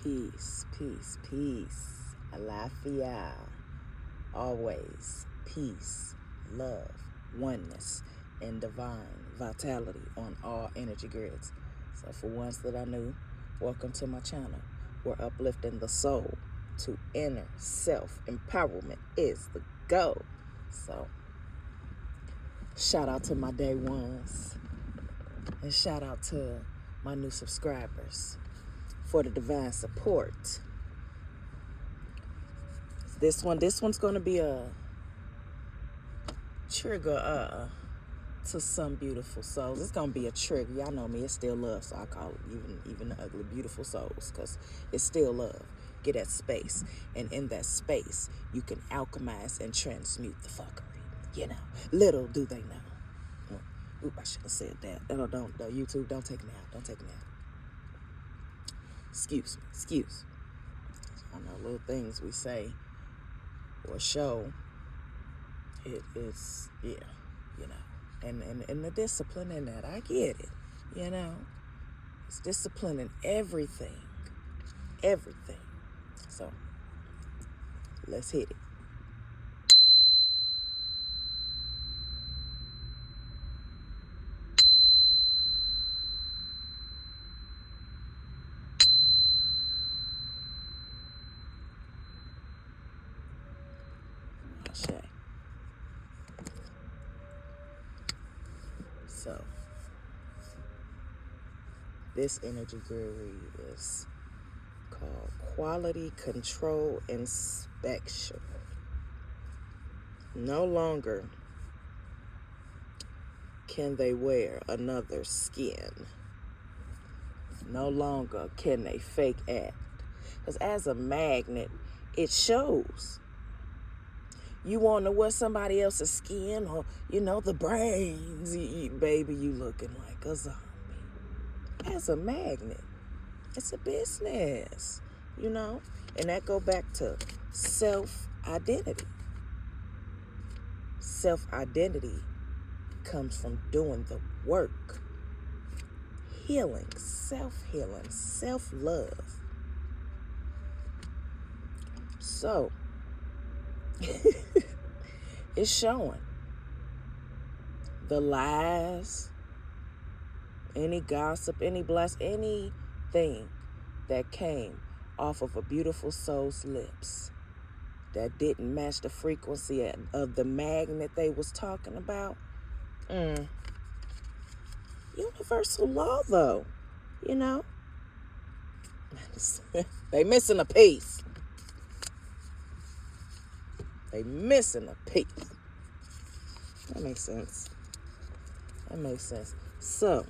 Peace, peace, peace. Alafia. Always peace, love, oneness, and divine vitality on all energy grids. So for ones that are new, welcome to my channel. We're uplifting the soul to inner self-empowerment is the goal. So shout out to my day ones and shout out to my new subscribers for the divine support. This one's going to be a trigger to some beautiful souls. It's going to be a trigger. Y'all know me, it's still love, so I call it even the ugly beautiful souls, because it's still love. Get that space, and in that space you can alchemize and transmute the fuckery. You know, little do they know. Oop, I should have said that. Don't YouTube, don't take me out. Excuse me. I know little things we say or show, it is, yeah, you know, and the discipline in that, I get it, you know, it's discipline in everything, so let's hit it. So this energy grid is called Quality Control Inspection. No longer can they wear another skin. No longer can they fake act. Because as a magnet, it shows. You want to wear somebody else's skin, or, you know, the brains, baby, you looking like a zombie. As a magnet, it's a business, you know? And that go back to self-identity. Self-identity comes from doing the work. Healing, self-healing, self-love. So, it's showing the lies, any gossip, any anything that came off of a beautiful soul's lips that didn't match the frequency of the magnet they was talking about. Universal law, though, you know. They missing a piece. They missing a piece. That makes sense. So,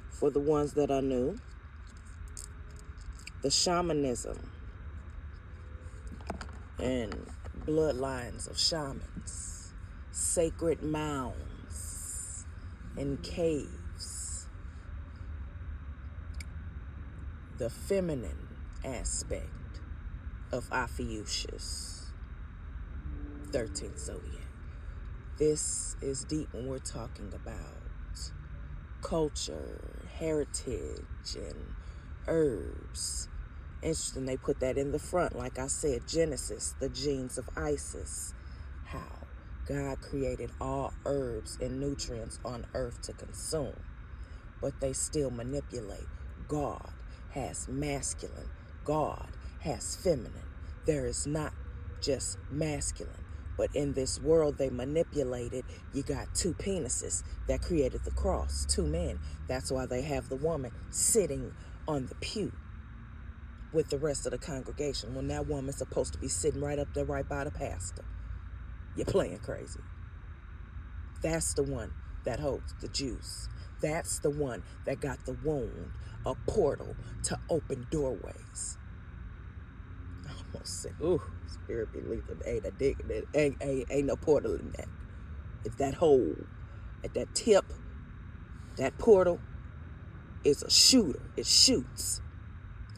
for the ones that are new, the shamanism and bloodlines of shamans, sacred mounds and caves, the feminine aspect of Ophiuchus, 13th zodiac. This is deep when we're talking about culture, heritage, and herbs. Interesting, they put that in the front. Like I said, Genesis, the genes of Isis. How God created all herbs and nutrients on earth to consume, but they still manipulate. God has masculine. God has feminine. There is not just masculine. But in this world they manipulated, you got two penises that created the cross, two men. That's why they have the woman sitting on the pew with the rest of the congregation, when that woman's supposed to be sitting right up there, right by the pastor. You're playing crazy. That's the one that holds the juice. That's the one that got the wound, a portal to open doorways. I almost said, ooh, spirit be lethal. Ain't no portal in that. It's that hole at that tip. That portal is a shooter. It shoots.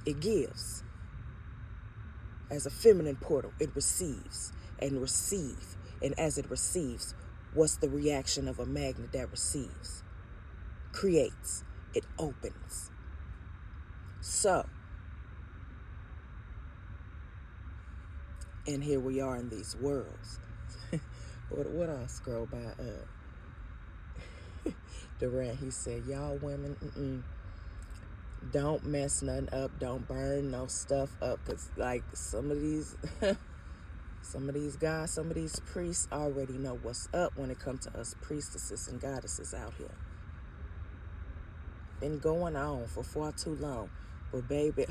It gives. As a feminine portal, it receives and receive. And as it receives, what's the reaction of a magnet that receives? Creates. It opens. So, and here we are in these worlds. What I scroll by Durant, he said, y'all women, don't mess nothing up, don't burn no stuff up, because like some of these guys, some of these priests already know what's up when it comes to us priestesses and goddesses out here. Been going on for far too long. But baby,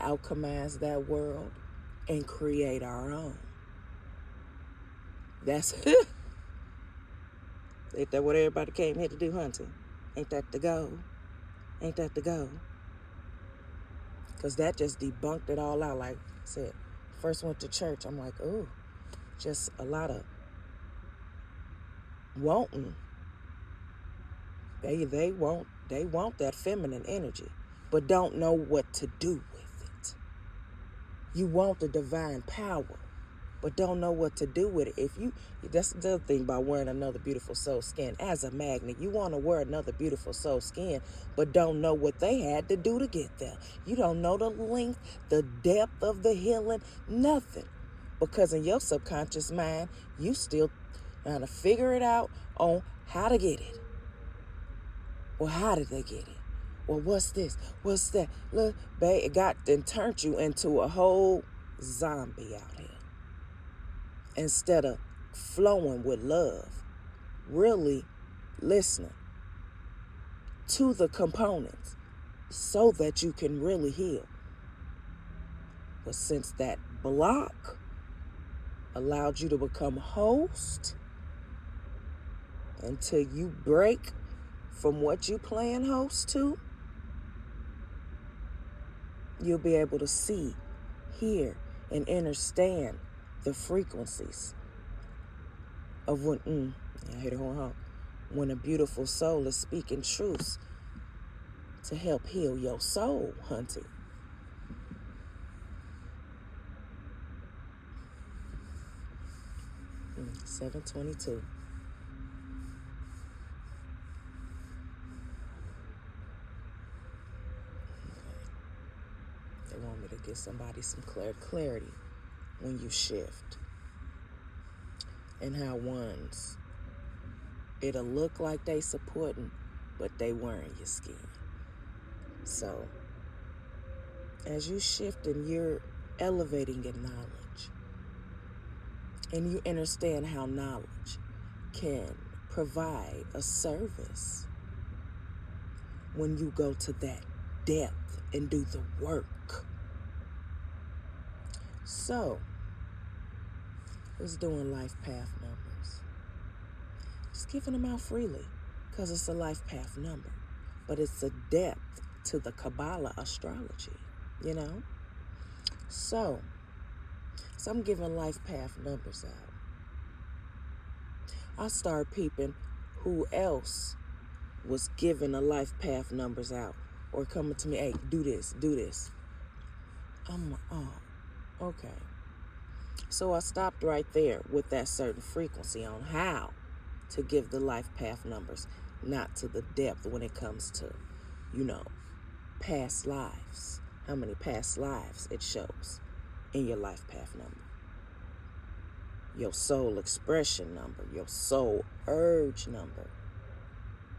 alchemize that world and create our own. That's ain't that what everybody came here to do, hunting? Ain't that the goal? Ain't that the goal? Because that just debunked it all out. Like I said, first went to church, I'm like, ooh, just a lot of wanting. They want that feminine energy, but don't know what to do with it. You want the divine power, but don't know what to do with it. That's the other thing about wearing another beautiful soul skin as a magnet. You want to wear another beautiful soul skin, but don't know what they had to do to get there. You don't know the length, the depth of the healing, nothing. Because in your subconscious mind, you still trying to figure it out on how to get it. Well, how did they get it? Well, what's this? What's that? Look, babe, it turned you into a whole zombie out here. Instead of flowing with love, really listening to the components so that you can really heal. But since that block allowed you to become host until you break from what you playing host to, you'll be able to see, hear, and understand the frequencies of when, I hit it home, when a beautiful soul is speaking truths to help heal your soul, hunting. Mm, 722. They want me to give somebody some clarity when you shift. And how ones, it'll look like they supporting, but they wearing your skin. So, as you shift and you're elevating in knowledge, and you understand how knowledge can provide a service when you go to that depth and do the work. So, it's doing life path numbers. Just giving them out freely because it's a life path number. But it's a depth to the Kabbalah astrology, you know? So I'm giving life path numbers out. I start peeping who else was giving the life path numbers out or coming to me, hey, do this. I'm, oh, okay. So I stopped right there with that certain frequency on how to give the life path numbers, not to the depth when it comes to, past lives. How many past lives it shows in your life path number. Your soul expression number, your soul urge number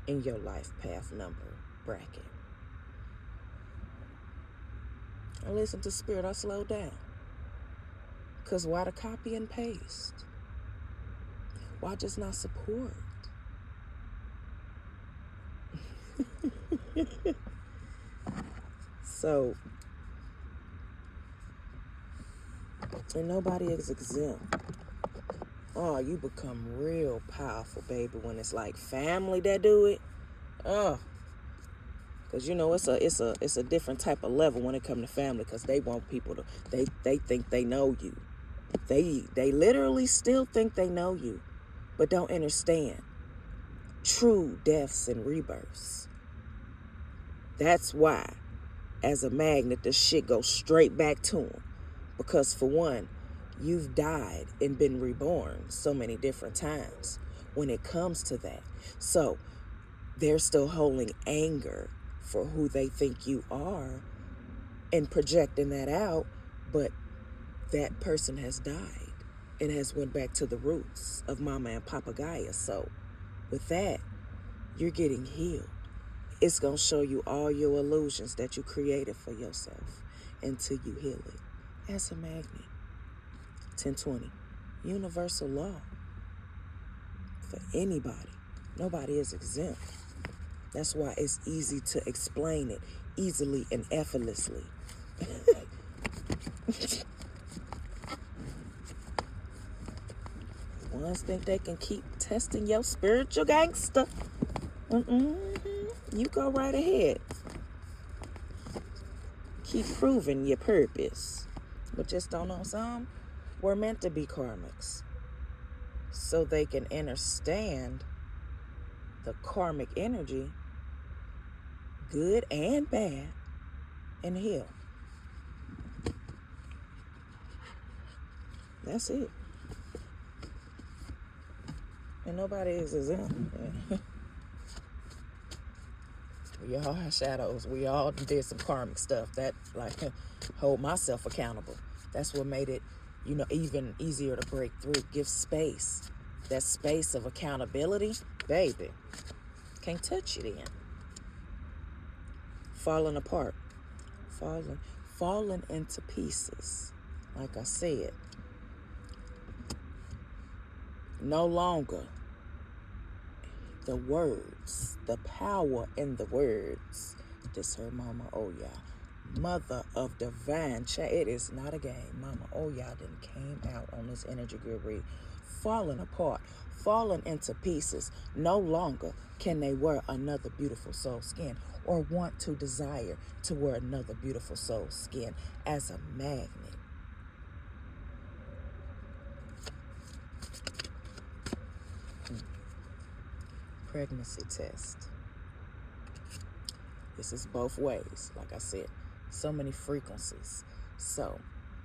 in your life path number bracket. I listen to spirit, I slow down. Because why the copy and paste? Why just not support? So, and nobody is exempt. Oh, you become real powerful, baby, when it's like family that do it. Oh, because it's a different type of level when it comes to family, because they want people to they think they know you. They literally still think they know you, but don't understand true deaths and rebirths. That's why, as a magnet, the shit goes straight back to them. Because for one, you've died and been reborn so many different times when it comes to that. So they're still holding anger for who they think you are, and projecting that out, but that person has died and has went back to the roots of Mama and Papa Gaia. So with that, you're getting healed. It's going to show you all your illusions that you created for yourself until you heal it. As a magnet. 1020. Universal law. For anybody. Nobody is exempt. That's why it's easy to explain it easily and effortlessly. Ones think they can keep testing your spiritual gangster. You go right ahead. Keep proving your purpose. But just don't know some. We're meant to be karmics. So they can understand the karmic energy, good and bad, and heal. That's it. And nobody is exempt. We all have shadows. We all did some karmic stuff that, like, hold myself accountable. That's what made it, even easier to break through. Give space. That space of accountability, baby. Can't touch it in. Falling apart. Falling into pieces. Like I said. No longer. The words, the power in the words. This her Mama Oya, mother of divine child. It is not a game. Mama Oya then came out on this energy grid read, falling apart, falling into pieces. No longer can they wear another beautiful soul skin or want to desire to wear another beautiful soul skin as a magnet. Pregnancy test. This is both ways. Like I said, so many frequencies. So,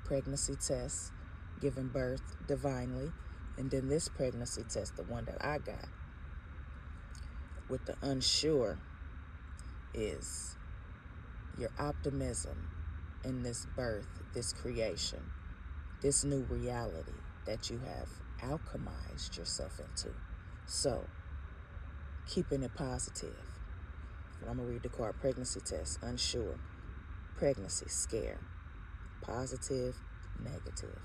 pregnancy test, giving birth divinely, and then this pregnancy test, the one that I got with the unsure, is your optimism in this birth, this creation, this new reality that you have alchemized yourself into. So, keeping it positive. I'm going to read the card. Pregnancy test, unsure. Pregnancy, scare. Positive, negative.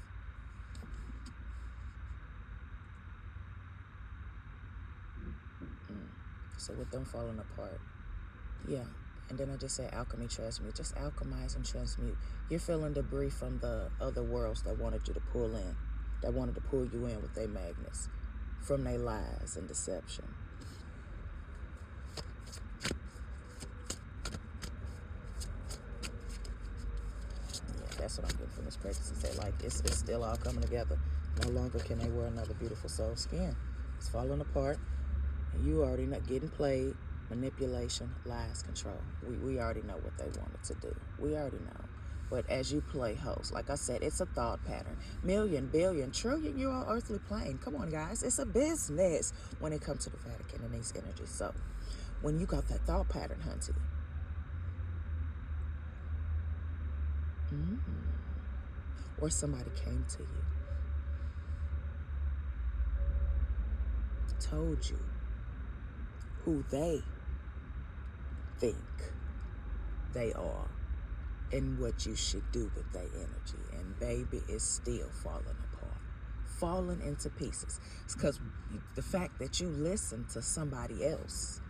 So with them falling apart, yeah. And then I just say alchemy, transmute. Just alchemize and transmute. You're feeling debris from the other worlds that wanted you to pull in, that wanted to pull you in with their magnets, from their lies and deception. That's what I'm getting from this pregnancy. Say, like, it's still all coming together. No longer can they wear another beautiful soul skin. It's falling apart. And you already not getting played. Manipulation, lies, control. We already know what they wanted to do. We already know. But as you play host, like I said, it's a thought pattern. Million, billion, trillion year old earthly plane. Come on, guys. It's a business when it comes to the Vatican and these energies. So when you got that thought pattern, hunty, or somebody came to you, told you who they think they are and what you should do with their energy, and baby, it's still falling apart, falling into pieces. It's because the fact that you listen to somebody else.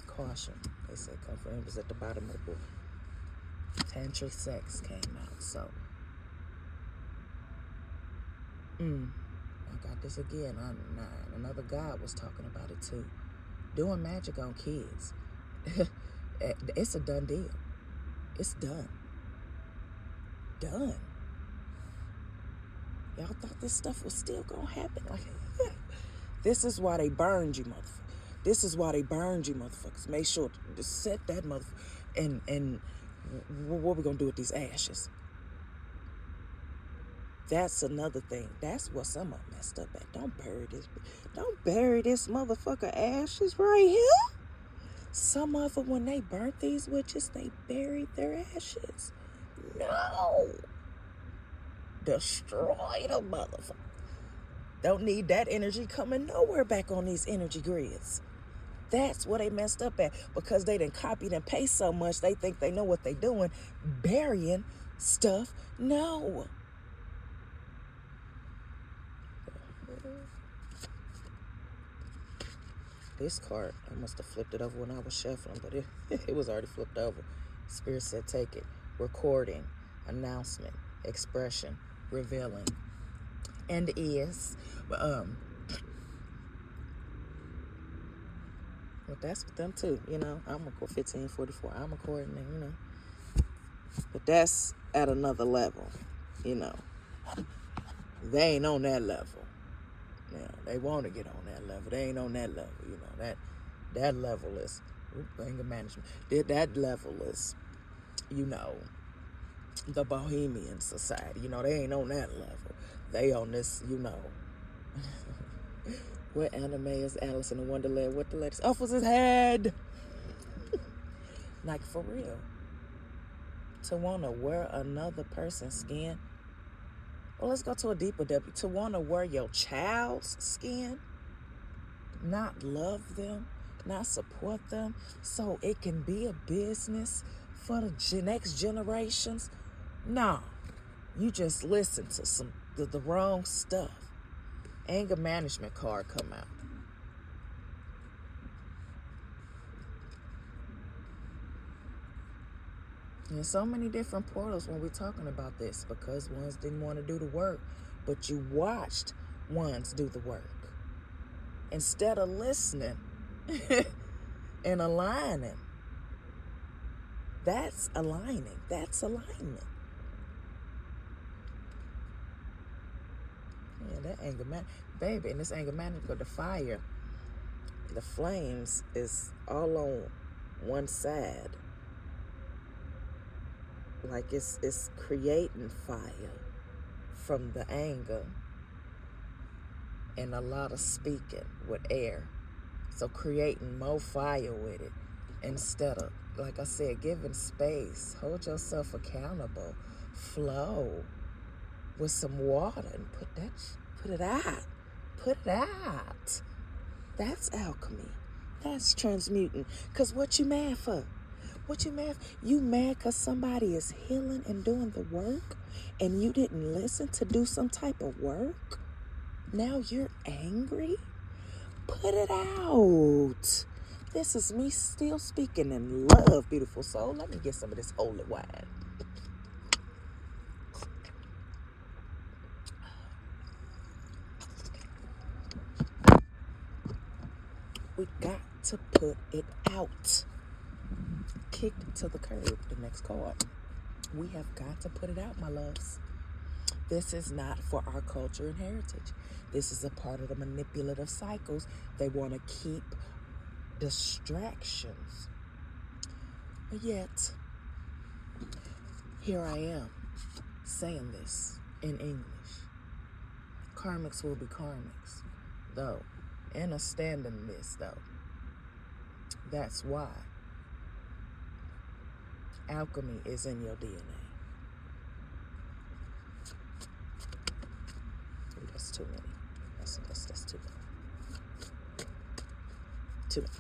Caution, they say, comfort was at the bottom of the book. Tantric sex came out, so I got this again. Another God was talking about it too. Doing magic on kids. It's a done deal. It's done. Done. Y'all thought this stuff was still gonna happen. Like, this is why they burned you, motherfucker. This is why they burned you, motherfuckers. Make sure to set that motherfucker. And what we gonna do with these ashes? That's another thing. That's what some of them messed up at. Don't bury this motherfucker ashes right here. Some of them, when they burnt these witches, they buried their ashes. No. Destroy the motherfucker. Don't need that energy coming nowhere back on these energy grids. That's what they messed up at, because they done copied and paste so much they think they know what they doing. Burying stuff, no. This card, I must have flipped it over when I was shuffling, but it was already flipped over. Spirit said take it. Recording, announcement, expression, revealing. And is, but that's with them too, you know. I'm gonna go 1544. I'm recording it, you know. But that's at another level, you know. They ain't on that level. Now, they want to get on that level. They ain't on that level, you know. That level is anger management. That level is, you know, the Bohemian Society. You know, they ain't on that level. They on this, you know. What anime is Alice in the Wonderland? What the letters? Off was his head. Like, for real. To want to wear another person's skin. Well, let's go to a deeper depth. To want to wear your child's skin, not love them, not support them, so it can be a business for the next generations. No, you just listen to the wrong stuff. Anger management card come out. There's so many different portals when we're talking about this, because ones didn't want to do the work, but you watched ones do the work. Instead of listening and aligning. That's aligning. That's alignment. Yeah, that anger man, baby, and this anger management, the fire, the flames is all on one side. Like it's creating fire from the anger and a lot of speaking with air. So creating more fire with it instead of, like I said, giving space. Hold yourself accountable. Flow with some water and put it out. Put it out. That's alchemy. That's transmuting. Because what you mad for? What you mad for? You mad because somebody is healing and doing the work and you didn't listen to do some type of work? Now you're angry? Put it out. This is me still speaking in love, beautiful soul. Let me get some of this holy wine. We got to put it out. Kicked to the curb, the next card. We have got to put it out, my loves. This is not for our culture and heritage. This is a part of the manipulative cycles. They want to keep distractions. But yet, here I am saying this in English. Karmics will be karmics, though. Understanding this, though. That's why alchemy is in your DNA. Ooh, that's too many. That's too many. Too many.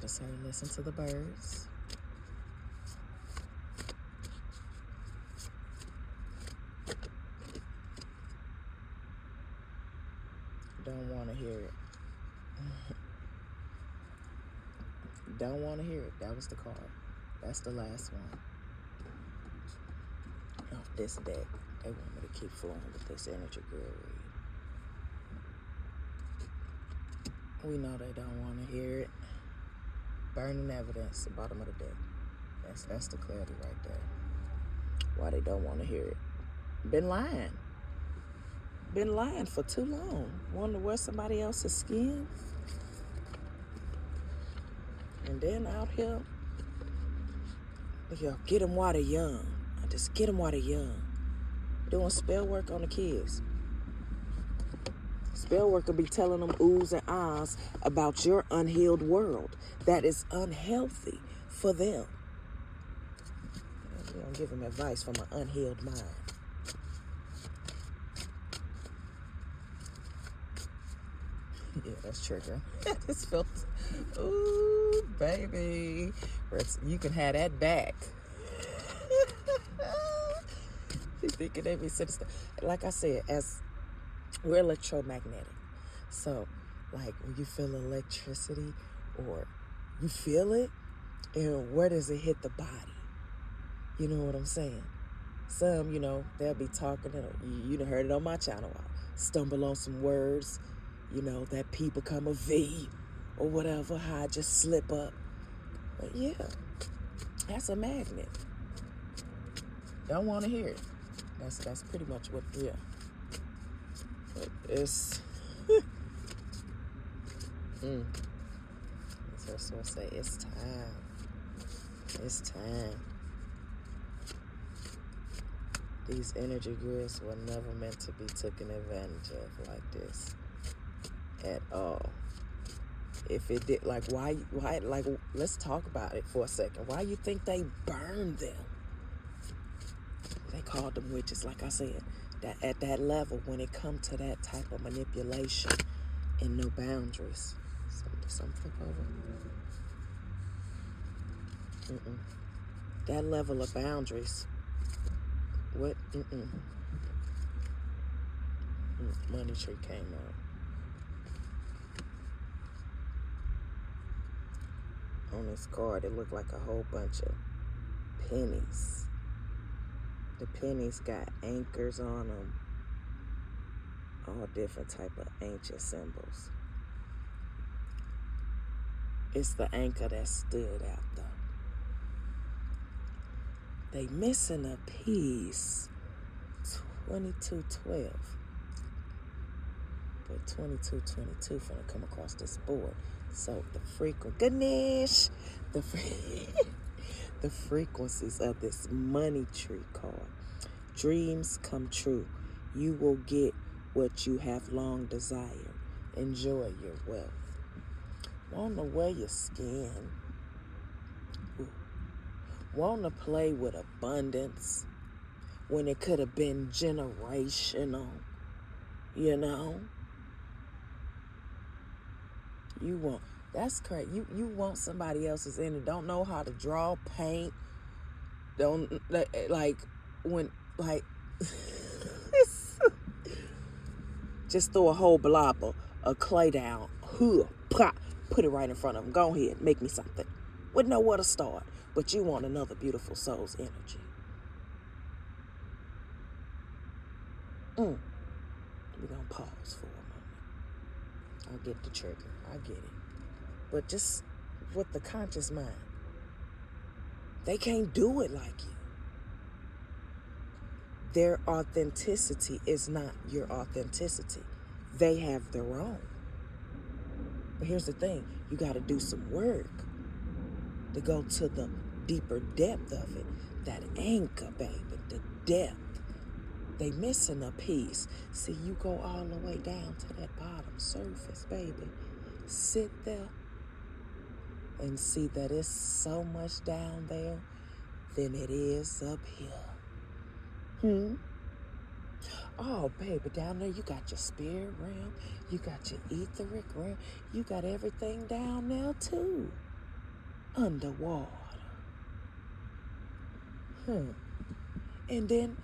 Just say listen to the birds. Don't want to hear it. Don't want to hear it. That was the card. That's the last one. Off this deck. They want me to keep flowing with this energy girl read. We know they don't want to hear it. Burning evidence, the bottom of the deck. That's the clarity right there. Why they don't want to hear it. Been lying. Been lying for too long. Wanting to wear somebody else's skin. And then out here, get them while they're young. Just get them while they're young. Doing spell work on the kids. Spell work will be telling them oohs and ahs about your unhealed world that is unhealthy for them. You don't give them advice from an unhealed mind. Yeah, that's trigger. This feels, ooh, baby. You can have that back. You thinking they be sinister. Like I said, as we're electromagnetic. So, like, when you feel electricity or you feel it, and where does it hit the body? You know what I'm saying? Some, they'll be talking, you done heard it on my channel. I'll stumble on some words, that P become a V or whatever, how I just slip up. But yeah, that's a magnet. Don't want to hear it. That's pretty much what, yeah. But it's, that's what I say, it's time. It's time. These energy grids were never meant to be taken advantage of like this at all. If it did, why, let's talk about it for a second. Why you think they burned them? They called them witches, like I said. That at that level, when it comes to that type of manipulation and no boundaries. Some flip over. That level of boundaries. What? Money tree came out. On this card, it looked like a whole bunch of pennies. The pennies got anchors on them. All different type of ancient symbols. It's the anchor that stood out, though. They missing a piece. 2212. But 2222 finna come across this board. So the Ganesh, the frequencies of this money tree card. Dreams come true. You will get what you have long desired. Enjoy your wealth. Want to wear your skin. Want to play with abundance when it could have been generational, You want, that's correct. You want somebody else's energy. Don't know how to draw, paint. Don't, just throw a whole blob of clay down. Put it right in front of them. Go ahead, make me something. Wouldn't know where to start. But you want another beautiful soul's energy. We're going to pause for a moment. I get the trigger. I get it. But just with the conscious mind, they can't do it like you. Their authenticity is not your authenticity. They have their own. But here's the thing. You got to do some work to go to the deeper depth of it. That anchor, baby, the depth. They missing a piece. See, you go all the way down to that bottom surface, baby. Sit there and see that it's so much down there than it is up here. Oh, baby, down there you got your spirit realm. You got your etheric realm. You got everything down there, too. Underwater. And then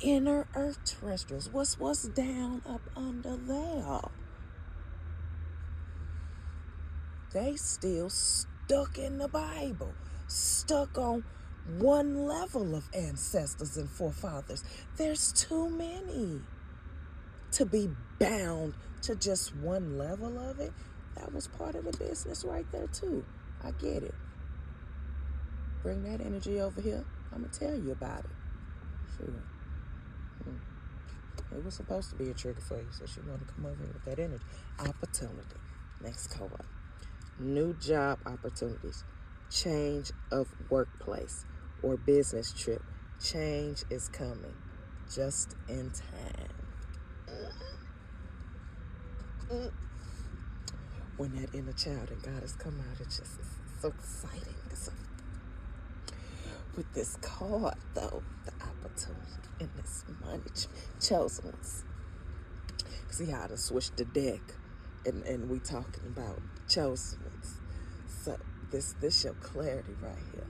inner earth terrestrials. What's down up under there? They still stuck in the Bible. Stuck on one level of ancestors and forefathers. There's too many to be bound to just one level of it. That was part of the business right there, too. I get it. Bring that energy over here. I'm going to tell you about it. Sure. It was supposed to be a trigger for you, so she wanted to come over here with that energy. Opportunity. Next card. New job opportunities. Change of workplace or business trip Change is coming just in time. When that inner child and God has come out, it's just so exciting. With this card, though, the opportunity and this money, chosen ones. See how to switch the deck, and we talking about chosen ones. So this your clarity right here.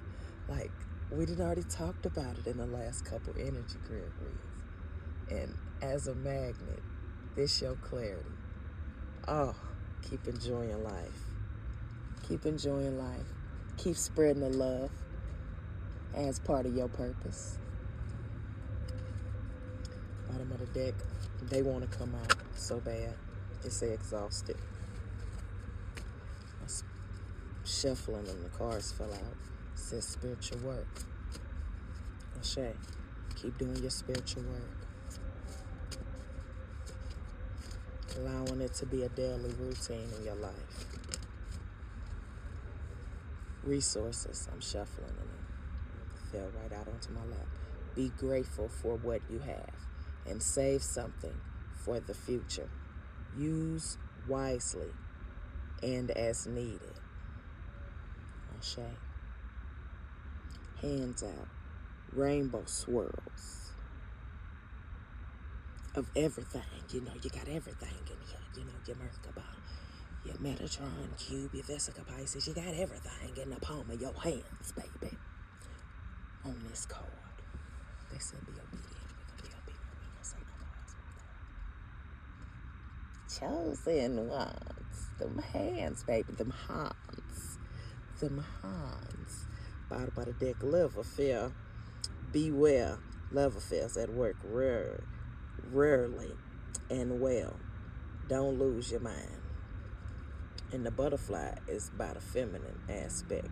Like, we did already talked about it in the last couple energy grid reads. And as a magnet, this your clarity. Oh, keep enjoying life. Keep enjoying life. Keep spreading the love as part of your purpose. Bottom of the deck, they want to come out so bad. They say exhausted. I was shuffling and the cards fell out. It says spiritual work. Ashe, keep doing your spiritual work. Allowing it to be a daily routine in your life. Resources, I'm shuffling and it fell right out onto my lap. Be grateful for what you have and save something for the future. Use wisely and as needed. Ashe. Hands out. Rainbow swirls of everything. You know, you got everything in here. You know, your Merkaba, your Metatron, Cube, your Vesica Pisces. You got everything in the palm of your hands, baby. On this card. They said be obedient. We're going to be obedient. We're going to say no more. Chosen ones. Them hands, baby. Them hands. Them hands. Bottom of the deck, live a fear. Beware. Love affairs at work rarely and well. Don't lose your mind. And the butterfly is by the feminine aspect.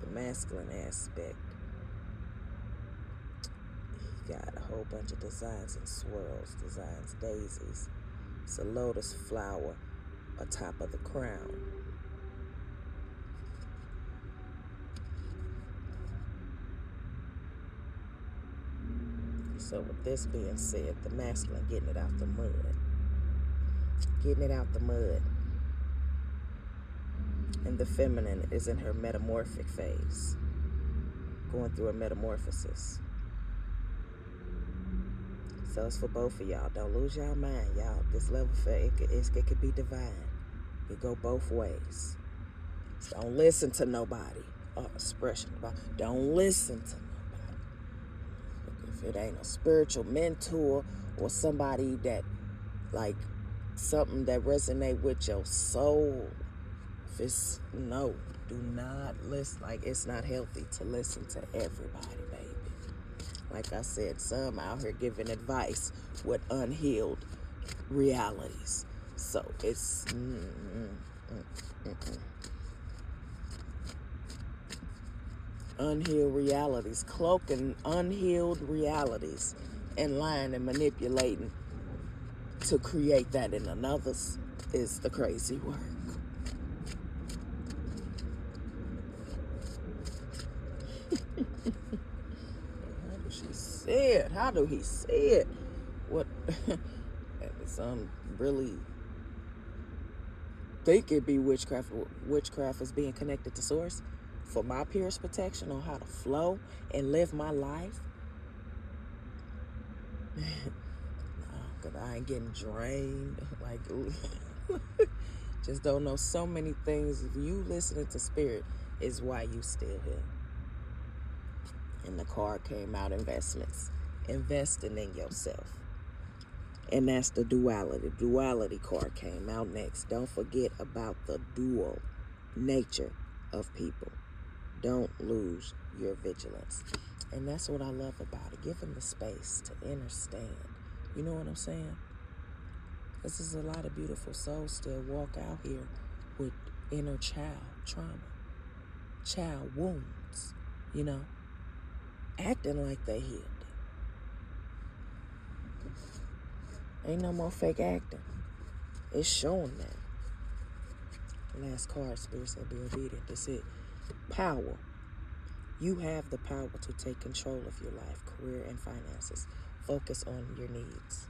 The masculine aspect. You got a whole bunch of designs and swirls, designs, daisies. It's a lotus flower atop of the crown. So with this being said, the masculine getting it out the mud. Getting it out the mud. And the feminine is in her metamorphic phase. Going through a metamorphosis. So it's for both of y'all. Don't lose y'all mind, y'all. This level for it could be divine. It go both ways. So don't listen to nobody. Expression. Don't listen to nobody. If it ain't a spiritual mentor or somebody that, like, something that resonate with your soul, if it's, no, do not listen. Like, it's not healthy to listen to everybody, baby. Like I said, some out here giving advice with unhealed realities. So it's unhealed realities, cloaking unhealed realities and lying and manipulating to create that in another's is the crazy work. How do she see it? How do he see it? What? Some really think it be witchcraft. Witchcraft is being connected to source for my purest protection on how to flow and live my life. No, because I ain't getting drained. Like, just don't know so many things. If you listening to spirit is why you still here. And the card came out, investments. Investing in yourself. And that's the duality. Duality card came out next. Don't forget about the dual nature of people. Don't lose your vigilance. And that's what I love about it. Give them the space to understand. You know what I'm saying? Because there's a lot of beautiful souls still walk out here with inner child trauma. Child wounds. You know? Acting like they healed it. Ain't no more fake acting. It's showing that. Last card, Spirit said, be obedient. That's it. Power. You have the power to take control of your life, career, and finances. Focus on your needs.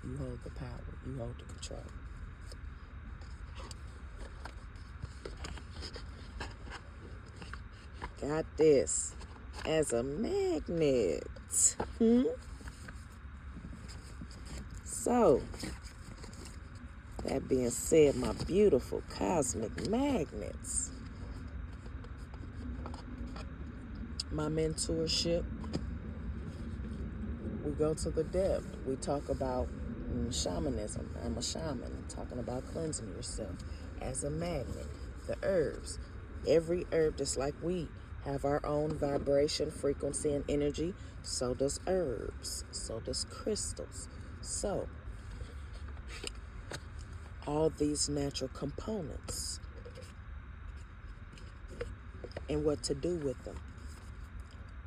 You hold the power. You hold the control. Got this as a magnet. So, that being said, my beautiful cosmic magnets, my mentorship, we go to the depth. We talk about shamanism. I'm a shaman, talking about cleansing yourself as a magnet. The herbs, every herb, just like we have our own vibration, frequency, and energy, so does herbs, so does crystals. So, all these natural components and what to do with them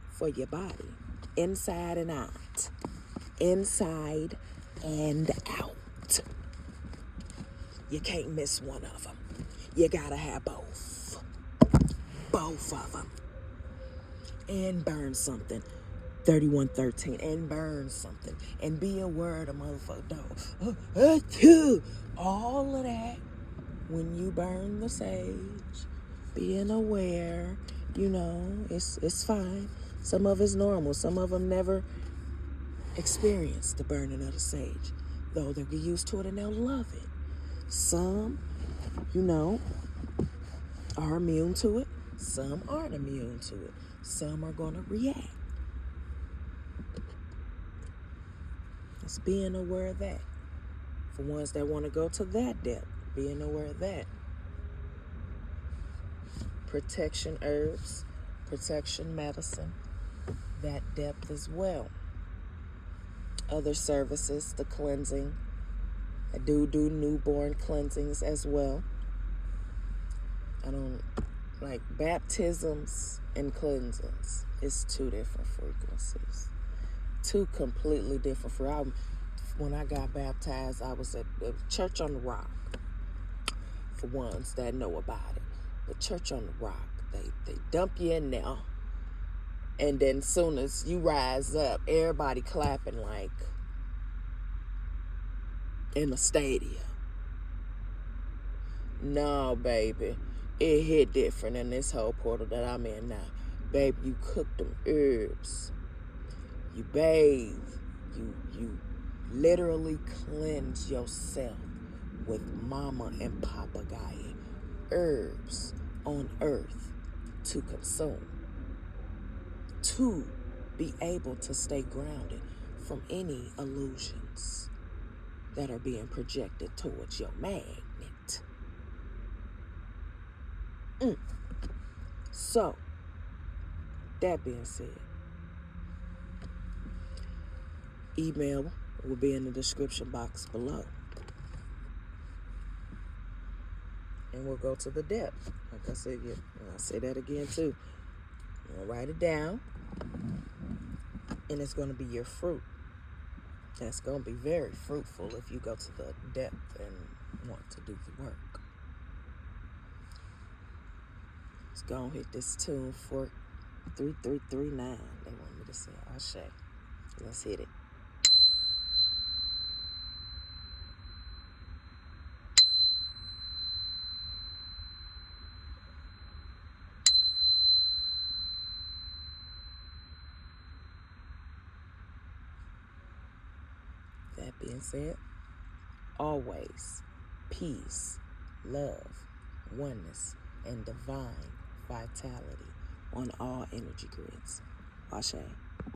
for your body, inside and out. Inside and out. You can't miss one of them. You gotta have both. Both of them. And burn something. 3113. And burn something. And be aware of the motherfucker dog. All of that. When you burn the sage, being aware, it's fine. Some of it's normal. Some of them never experience the burning of the sage, though they'll get used to it and they'll love it. Some, are immune to it. Some aren't immune to it. Some are going to react. It's being aware of that. For ones that want to go to that depth, being aware of that. Protection herbs, protection medicine, that depth as well. Other services, the cleansing. I do newborn cleansings as well. I don't like baptisms and cleansings. It's two different frequencies. Two completely different. When I got baptized, I was at the Church on the Rock. For ones that know about it, the Church on the Rock, they dump you in there. And then soon as you rise up, everybody clapping like in a stadium. No, baby. It hit different in this whole portal that I'm in now. Baby, you cook them herbs. You bathe. You literally cleanse yourself with Mama and Papa Gaia herbs on earth to consume. To be able to stay grounded from any illusions that are being projected towards your magnet. So, that being said, email will be in the description box below. And we'll go to the depth. Like I said, and I'll say that again too. You'll write it down. And it's going to be your fruit. That's going to be very fruitful if you go to the depth and want to do the work. Let's go and hit this tune for 3339. They want me to say Ashe. Let's hit it. That being said, always peace, love, oneness, and divine vitality on all energy grids. Ashe.